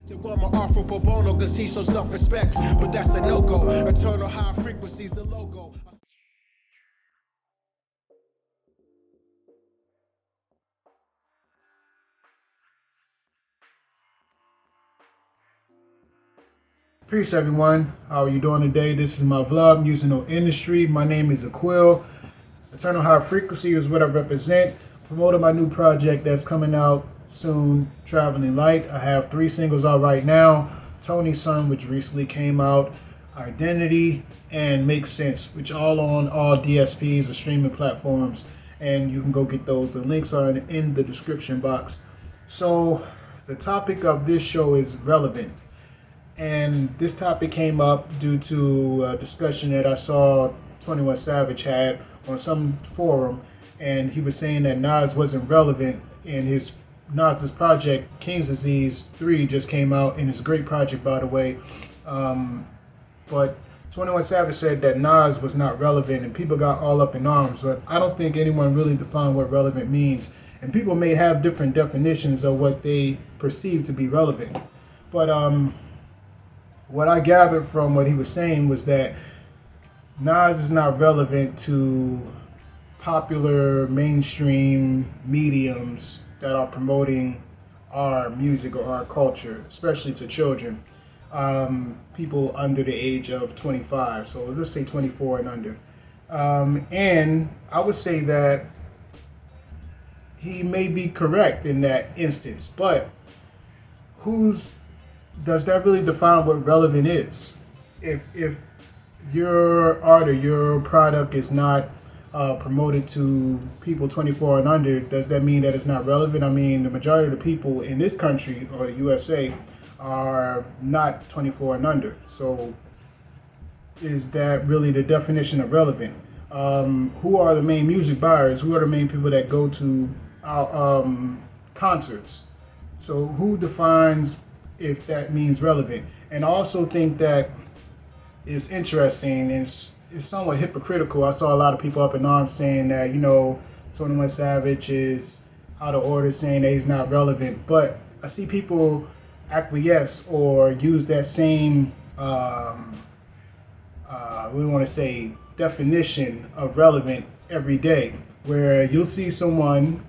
The one more offer pro bono cause he shows self-respect, but that's a no-go. Eternal high frequencies, the logo. Peace everyone, how are you doing today? This is my vlog, musicindustry. My name is Aquil. Eternal High Frequency is what I represent. Promoting my new project that's coming out soon, Traveling Light. I have 3 singles out right now. Tony's Son, which recently came out, Identity, and Make Sense, which all on all DSPs or streaming platforms. And you can go get those. The links are in the description box. So the topic of this show is relevant. And this topic came up due to a discussion that I saw 21 Savage had on some forum, and he was saying that Nas wasn't relevant, and Nas's project King's Disease 3 just came out, and it's a great project, by the way. But 21 Savage said that Nas was not relevant, and people got all up in arms, but I don't think anyone really defined what relevant means. And people may have different definitions of what they perceive to be relevant. But what I gathered from what he was saying was that Nas is not relevant to popular mainstream mediums that are promoting our music or our culture, especially to children, people under the age of 25. So let's say 24 and under. And I would say that he may be correct in that instance, but does that really define what relevant is? If your art or your product is not promoted to people 24 and under, does that mean that it's not relevant? I mean, the majority of the people in this country or the USA are not 24 and under. So is that really the definition of relevant? Who are the main music buyers? Who are the main people that go to our concerts? So who defines if that means relevant? And I also think that it's interesting and it's somewhat hypocritical. I saw a lot of people up in arms saying that, 21 Savage is out of order, saying that he's not relevant. But I see people acquiesce or use that same, definition of relevant every day, where you'll see someone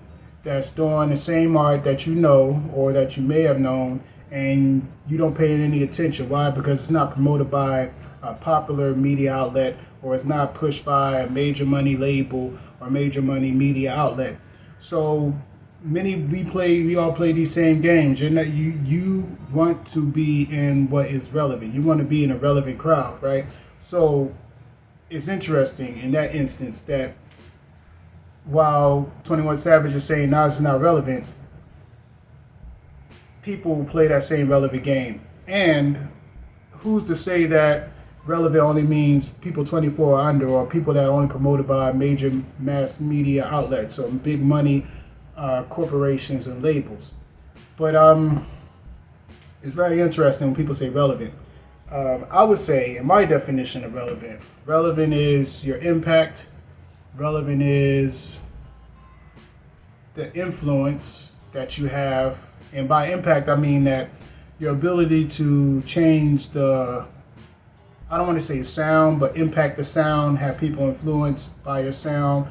that's doing the same art that you know or that you may have known, and you don't pay it any attention. Why? Because it's not promoted by a popular media outlet, or it's not pushed by a major money label or major money media outlet. So we all play these same games. You want to be in what is relevant. You want to be in a relevant crowd, right? So it's interesting in that instance that while 21 Savage is saying Nas is not relevant, people play that same relevant game. And who's to say that relevant only means people 24 or under, or people that are only promoted by major mass media outlets or big money corporations and labels? But it's very interesting when people say relevant. I would say, in my definition of relevant is your impact. Relevant is the influence that you have. And by impact, I mean that your ability to change I don't want to say sound, but impact the sound, have people influenced by your sound.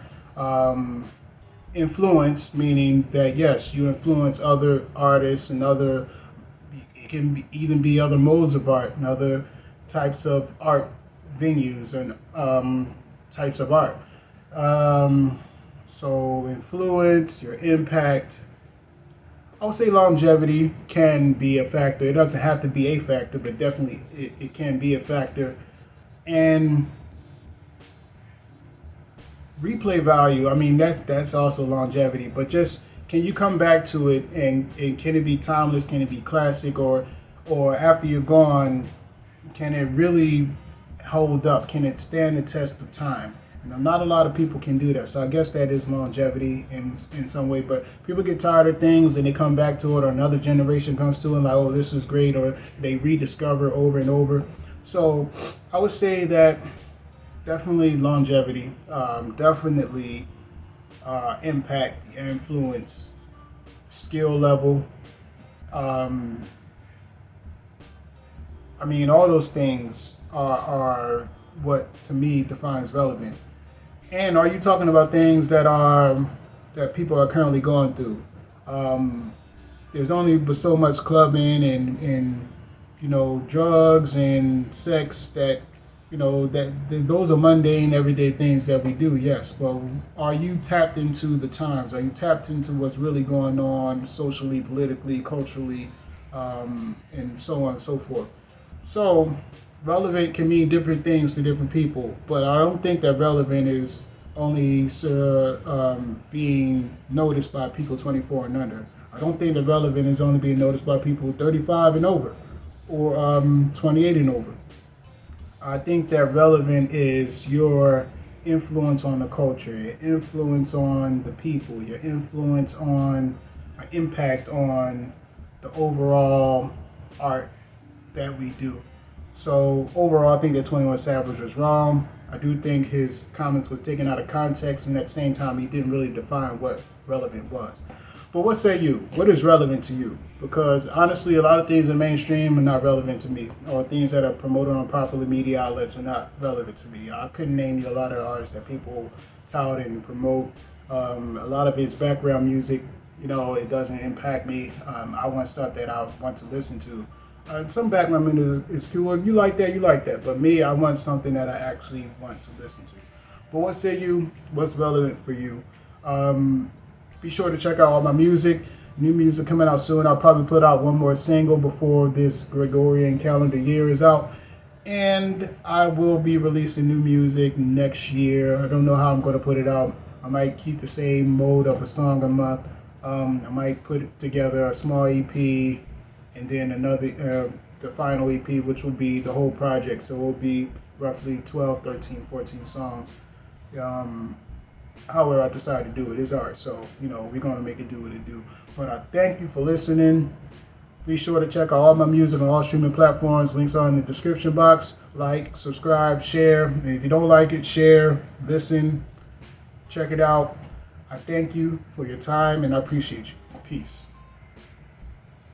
Influence, meaning that, yes, you influence other artists and it can even be other modes of art and other types of art venues and types of art. So influence, your impact. I would say longevity can be a factor. It doesn't have to be a factor, but definitely it can be a factor. And replay value, I mean, that's also longevity. But just, can you come back to it, and can it be timeless? Can it be classic? Or after you're gone, can it really hold up? Can it stand the test of time? Not a lot of people can do that. So I guess that is longevity in some way. But people get tired of things and they come back to it, or another generation comes to it and like, oh, this is great, or they rediscover over and over. So I would say that definitely longevity, definitely impact, influence, skill level, I mean, all those things are what to me defines relevant. And are you talking about things that people are currently going through? There's only but so much clubbing and drugs and sex that that those are mundane everyday things that we do. Yes, but are you tapped into the times? Are you tapped into what's really going on socially, politically, culturally, and so on and so forth? So relevant can mean different things to different people, but I don't think that relevant is only being noticed by people 24 and under. I don't think that relevant is only being noticed by people 35 and over or 28 and over. I think that relevant is your influence on the culture, your influence on the people, your influence on, impact on the overall art that we do. So overall, I think that 21 Savage was wrong. I do think his comments was taken out of context, and at the same time, he didn't really define what relevant was. But what say you? What is relevant to you? Because honestly, a lot of things in mainstream are not relevant to me, or things that are promoted on popular media outlets are not relevant to me. I couldn't name you a lot of artists that people tout and promote. A lot of it's background music. It doesn't impact me. I want stuff that I want to listen to. Some background music is cool. If you like that, you like that. But me, I want something that I actually want to listen to. But what say you? What's relevant for you? Be sure to check out all my music. New music coming out soon. I'll probably put out one more single before this Gregorian calendar year is out. And I will be releasing new music next year. I don't know how I'm going to put it out. I might keep the same mode of a song a month. I might put together a small EP and then another, the final EP, which will be the whole project. So it will be roughly 12, 13, 14 songs. However I decide to do it is art, so we're going to make it do what it do. But I thank you for listening. Be sure to check out all my music on all streaming platforms. Links are in the description box. Like, subscribe, share, and if you don't like it, share, listen, check it out. I thank you for your time and I appreciate you. Peace.